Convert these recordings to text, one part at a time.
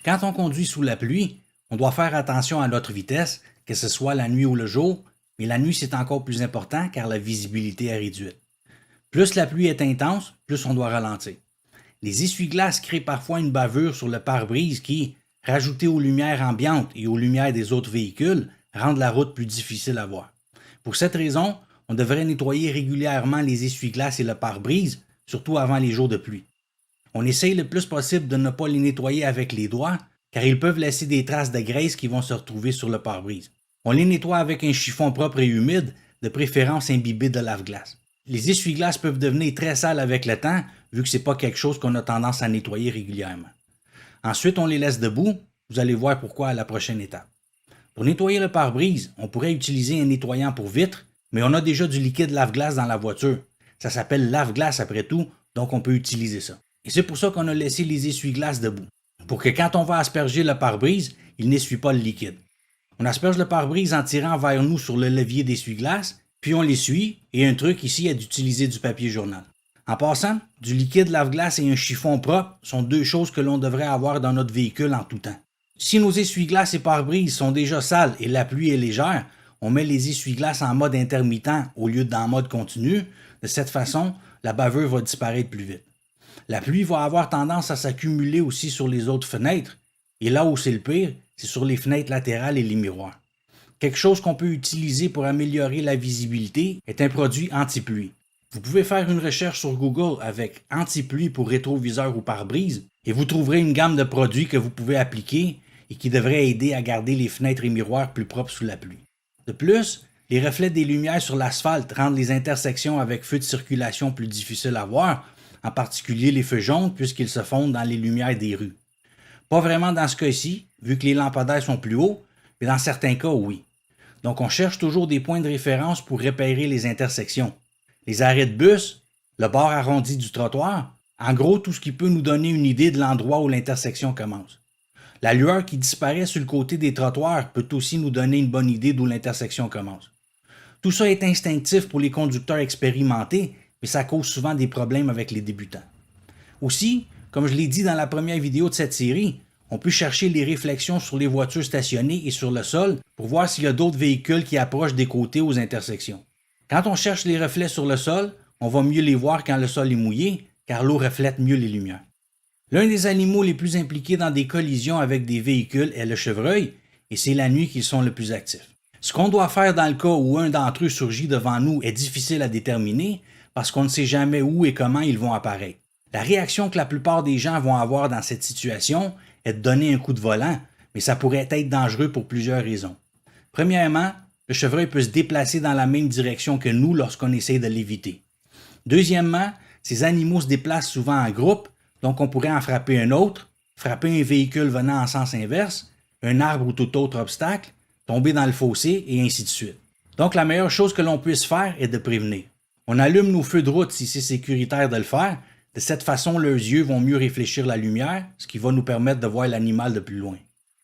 Quand on conduit sous la pluie, on doit faire attention à notre vitesse, que ce soit la nuit ou le jour, mais la nuit c'est encore plus important car la visibilité est réduite. Plus la pluie est intense, plus on doit ralentir. Les essuie-glaces créent parfois une bavure sur le pare-brise qui, rajoutée aux lumières ambiantes et aux lumières des autres véhicules, rendent la route plus difficile à voir. Pour cette raison, on devrait nettoyer régulièrement les essuie-glaces et le pare-brise, surtout avant les jours de pluie. On essaye le plus possible de ne pas les nettoyer avec les doigts, car ils peuvent laisser des traces de graisse qui vont se retrouver sur le pare-brise. On les nettoie avec un chiffon propre et humide, de préférence imbibé de lave-glace. Les essuie-glaces peuvent devenir très sales avec le temps, vu que ce n'est pas quelque chose qu'on a tendance à nettoyer régulièrement. Ensuite, on les laisse debout. Vous allez voir pourquoi à la prochaine étape. Pour nettoyer le pare-brise, on pourrait utiliser un nettoyant pour vitres, mais on a déjà du liquide lave-glace dans la voiture. Ça s'appelle lave-glace après tout, donc on peut utiliser ça. Et c'est pour ça qu'on a laissé les essuie-glaces debout. Pour que quand on va asperger le pare-brise, il n'essuie pas le liquide. On asperge le pare-brise en tirant vers nous sur le levier d'essuie-glace, puis on l'essuie, et un truc ici est d'utiliser du papier journal. En passant, du liquide lave-glace et un chiffon propre sont deux choses que l'on devrait avoir dans notre véhicule en tout temps. Si nos essuie-glaces et pare-brise sont déjà sales et la pluie est légère, on met les essuie-glaces en mode intermittent au lieu d'en mode continu. De cette façon, la bavure va disparaître plus vite. La pluie va avoir tendance à s'accumuler aussi sur les autres fenêtres, et là où c'est le pire, c'est sur les fenêtres latérales et les miroirs. Quelque chose qu'on peut utiliser pour améliorer la visibilité est un produit anti-pluie. Vous pouvez faire une recherche sur Google avec anti-pluie pour rétroviseur ou pare-brise et vous trouverez une gamme de produits que vous pouvez appliquer et qui devraient aider à garder les fenêtres et miroirs plus propres sous la pluie. De plus, les reflets des lumières sur l'asphalte rendent les intersections avec feux de circulation plus difficiles à voir, en particulier les feux jaunes puisqu'ils se fondent dans les lumières des rues. Pas vraiment dans ce cas-ci, vu que les lampadaires sont plus hauts, mais dans certains cas, oui. Donc on cherche toujours des points de référence pour repérer les intersections. Les arrêts de bus, le bord arrondi du trottoir, en gros tout ce qui peut nous donner une idée de l'endroit où l'intersection commence. La lueur qui disparaît sur le côté des trottoirs peut aussi nous donner une bonne idée d'où l'intersection commence. Tout ça est instinctif pour les conducteurs expérimentés, mais ça cause souvent des problèmes avec les débutants. Aussi, comme je l'ai dit dans la première vidéo de cette série, on peut chercher les réflexions sur les voitures stationnées et sur le sol pour voir s'il y a d'autres véhicules qui approchent des côtés aux intersections. Quand on cherche les reflets sur le sol, on va mieux les voir quand le sol est mouillé, car l'eau reflète mieux les lumières. L'un des animaux les plus impliqués dans des collisions avec des véhicules est le chevreuil, et c'est la nuit qu'ils sont le plus actifs. Ce qu'on doit faire dans le cas où un d'entre eux surgit devant nous est difficile à déterminer, parce qu'on ne sait jamais où et comment ils vont apparaître. La réaction que la plupart des gens vont avoir dans cette situation est de donner un coup de volant, mais ça pourrait être dangereux pour plusieurs raisons. Premièrement, le chevreuil peut se déplacer dans la même direction que nous lorsqu'on essaie de l'éviter. Deuxièmement, ces animaux se déplacent souvent en groupe, donc on pourrait en frapper un autre, frapper un véhicule venant en sens inverse, un arbre ou tout autre obstacle, tomber dans le fossé et ainsi de suite. Donc la meilleure chose que l'on puisse faire est de prévenir. On allume nos feux de route si c'est sécuritaire de le faire. De cette façon, leurs yeux vont mieux réfléchir la lumière, ce qui va nous permettre de voir l'animal de plus loin.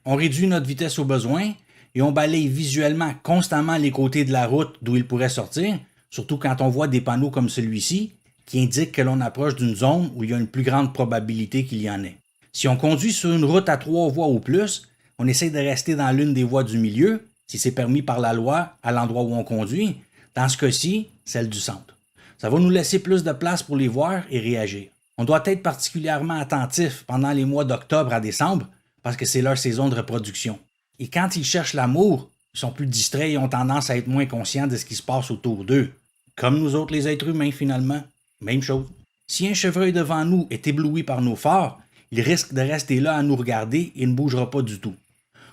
On réduit notre vitesse au besoin et on balaye visuellement constamment les côtés de la route d'où il pourrait sortir, surtout quand on voit des panneaux comme celui-ci qui indiquent que l'on approche d'une zone où il y a une plus grande probabilité qu'il y en ait. Si on conduit sur une route à 3 voies ou plus, on essaie de rester dans l'une des voies du milieu, si c'est permis par la loi à l'endroit où on conduit, dans ce cas-ci, celle du centre. Ça va nous laisser plus de place pour les voir et réagir. On doit être particulièrement attentif pendant les mois d'octobre à décembre parce que c'est leur saison de reproduction. Et quand ils cherchent l'amour, ils sont plus distraits et ont tendance à être moins conscients de ce qui se passe autour d'eux. Comme nous autres les êtres humains finalement, même chose. Si un chevreuil devant nous est ébloui par nos phares, il risque de rester là à nous regarder et ne bougera pas du tout.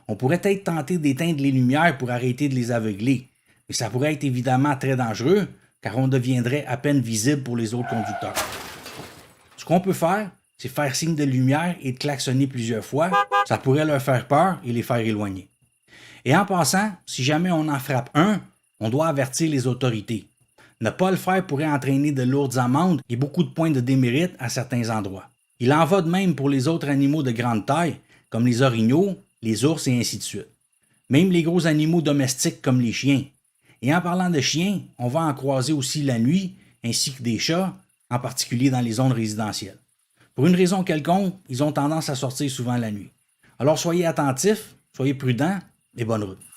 On pourrait être tenté d'éteindre les lumières pour arrêter de les aveugler, mais ça pourrait être évidemment très dangereux car on deviendrait à peine visible pour les autres conducteurs. Ce qu'on peut faire, c'est faire signe de lumière et de klaxonner plusieurs fois. Ça pourrait leur faire peur et les faire éloigner. Et en passant, si jamais on en frappe un, on doit avertir les autorités. Ne pas le faire pourrait entraîner de lourdes amendes et beaucoup de points de démérite à certains endroits. Il en va de même pour les autres animaux de grande taille, comme les orignaux, les ours et ainsi de suite. Même les gros animaux domestiques comme les chiens. Et en parlant de chiens, on va en croiser aussi la nuit, ainsi que des chats, en particulier dans les zones résidentielles. Pour une raison quelconque, ils ont tendance à sortir souvent la nuit. Alors soyez attentifs, soyez prudents et bonne route.